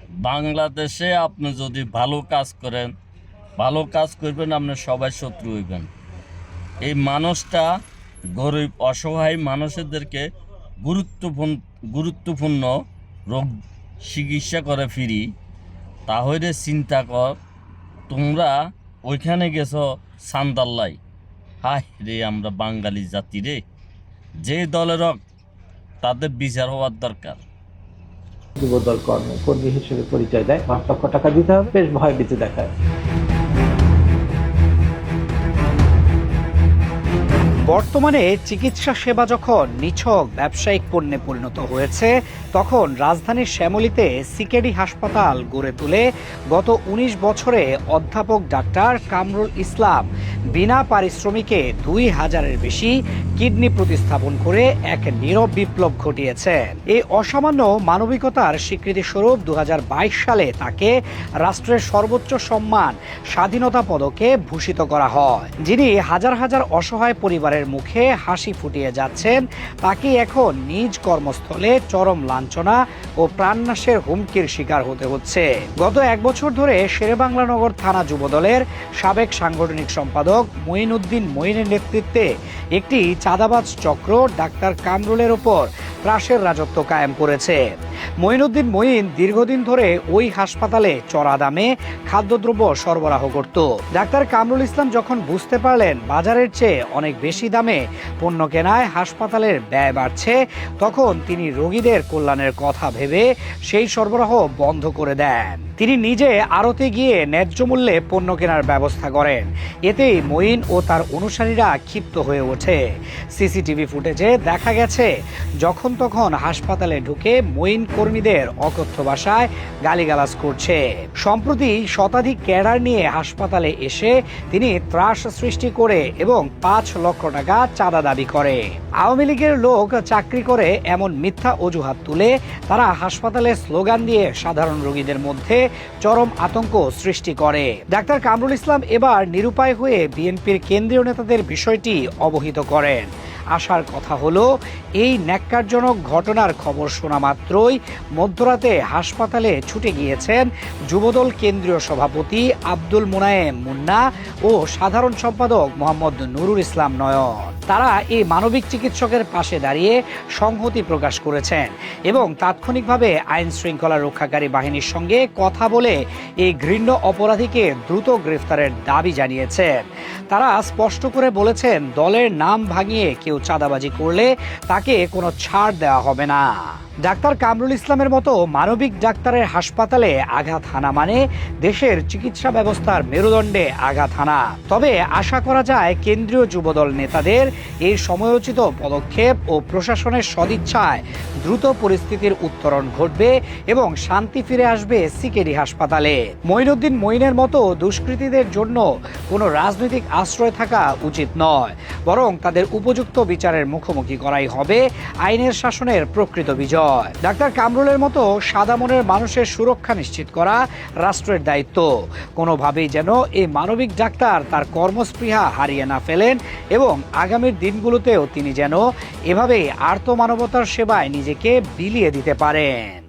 বাংলাদেশে আপনি যদি ভালো কাজ করেন, ভালো কাজ করবেন, আপনি সবাই শত্রু হইবেন। এই মানুষটা গরিব অসহায় মানুষদেরকে গুরুত্বপূর্ণ রোগ চিকিৎসা করে ফিরি। তাহলে চিন্তা কর, তোমরা ওইখানে গেছো সান্দাল্লাই। হায় রে, আমরা বাঙালি জাতি রে, যে দলের হোক তাদের বিচার হওয়ার দরকার। যুবদল কর্মী হিসেবে পরিচয় দেয়, ৫ লক্ষ টাকা দিতে হবে, বেশ ভয়ভীতি দেখায়। বর্তমানে চিকিৎসা সেবা যখন নিছক ব্যবসায়িক পণ্যে পরিণত হয়েছে, তখন রাজধানীর শ্যামলীতে সিকেডি হাসপাতাল গড়ে তুলে গত ১৯ বছরে অধ্যাপক ডাক্তার কামরুল ইসলাম বিনা পারিশ্রমিকে ২,০০০-এর বেশি কিডনি প্রতিস্থাপন করে এক নীরব বিপ্লব ঘটিয়েছেন। এই অসামান্য মানবিকতার স্বীকৃতিস্বরূপ ২০২২ সালে তাকে রাষ্ট্রের সর্বোচ্চ সম্মান স্বাধীনতা পদকে ভূষিত করা হয়। যিনি হাজার হাজার অসহায় পরিবারের মুখে হাসি ফুটিয়ে যাচ্ছেন, তাকে এখন নিজ কর্মস্থলে চরম লাঞ্ছনা ও প্রাণনাশের হুমকির শিকার হতে হচ্ছে। গত ১ বছর ধরে শেরেবাংলা নগর থানা যুবদলের সাবেক সাংগঠনিক সম্পাদক মঈনউদ্দিন মঈনের নেতৃত্বে একটি চাঁদাবাজ চক্র ডাক্তার কামরুলের ওপর ত্রাসের রাজত্ব কায়েম করেছে। মঈনউদ্দিন মঈন দীর্ঘদিন ধরে ওই হাসপাতালে চড়া দামে খাদ্যদ্রব্য সরবরাহ করত। ডাক্তার কামরুল ইসলাম যখন বুঝতে পারলেন বাজারের চেয়ে অনেক বেশি দামে পণ্য কেনায় হাসপাতালের ব্যয় বাড়ছে, তখন তিনি রোগীদের কল্যাণের কথা ভেবে সেই সরবরাহ বন্ধ করে দেন। তিনি নিজে আড়তে গিয়ে ন্যায্য মূল্যে পণ্য কেনার ব্যবস্থা করেন। এতেই মঈন ও তার অনুসারীরা ক্ষিপ্ত হয়ে ওঠে। সিসিটিভি ফুটেজে দেখা গেছে, যখন তখন হাসপাতালে ঢুকে মঈন কর্মীদের অকথ্য ভাষায় গালিগালাজ করছে। সম্প্রতি শতাধিক ক্যাডার নিয়ে হাসপাতালে এসে তিনি ত্রাস সৃষ্টি করে এবং ৫ লক্ষ টাকা চাঁদা দাবি করে। আওয়ামী লীগের লোক চাকরি করে এমন মিথ্যা অজুহাত তুলে তারা হাসপাতালে স্লোগান দিয়ে সাধারণ রোগীদের মধ্যে চরম আতঙ্ক সৃষ্টি করে। ডাক্তার কামরুল ইসলাম এবার নিরুপায় হয়ে বিএনপির কেন্দ্রীয় নেতাদের বিষয়টি অবহিত করেন। আসার কথা হলো, এই ন্যাক্কারজনক ঘটনার খবর শোনা মাত্রই মধ্যরাতে হাসপাতালে ছুটে গিয়েছেন যুবদল কেন্দ্রীয় সভাপতি আব্দুল মুনায়েম মুন্না ও সাধারণ সম্পাদক মোহাম্মদ নুরুল ইসলাম নয়ন। তারা এই মানবিক চিকিৎসকের পাশে দাঁড়িয়ে সংহতি প্রকাশ করেছেন এবং তাৎক্ষণিকভাবে আইন শৃঙ্খলা রক্ষাকারী বাহিনীর সঙ্গে কথা বলে এই ঘৃণ্য অপরাধীকে দ্রুত গ্রেফতারের দাবি জানিয়েছেন। তারা স্পষ্ট করে বলেছেন, দলের নাম ভাঙিয়ে কেউ চাঁদাবাজি করলে তাকে কোনো ছাড় দেওয়া হবে না। ডাক্তার কামরুল ইসলামের মতো মানবিক ডাক্তারের হাসপাতালে আঘাত হানা মানে দেশের চিকিৎসা ব্যবস্থার মেরুদণ্ডে আঘাত হানা। তবে আশা করা যায় কেন্দ্রীয় যুবদল নেতাদের এই সময়োচিত পদক্ষেপ ও প্রশাসনের সদিচ্ছায় দ্রুত পরিস্থিতির উত্তরণ ঘটবে এবং শান্তি ফিরে আসবে সিকেডি হাসপাতালে। মঈনউদ্দিন মঈনের মতো দুষ্কৃতীদের জন্য কোনো রাজনৈতিক আশ্রয় থাকা উচিত নয়, বরং তাদের উপযুক্ত বিচারের মুখোমুখি করাই হবে আইনের শাসনের প্রকৃত বিজয়। ডাক্তার কামরুলের মতো সাদা মনের মানুষের সুরক্ষা নিশ্চিত করা রাষ্ট্রের দায়িত্ব। কোনোভাবেই যেন এই মানবিক ডাক্তার তার কর্মস্পৃহা হারিয়ে না ফেলেন এবং আগামীর দিনগুলোতেও তিনি যেন এভাবেই আর্ত মানবতার সেবায় নিজেকে বিলিয়ে দিতে পারেন।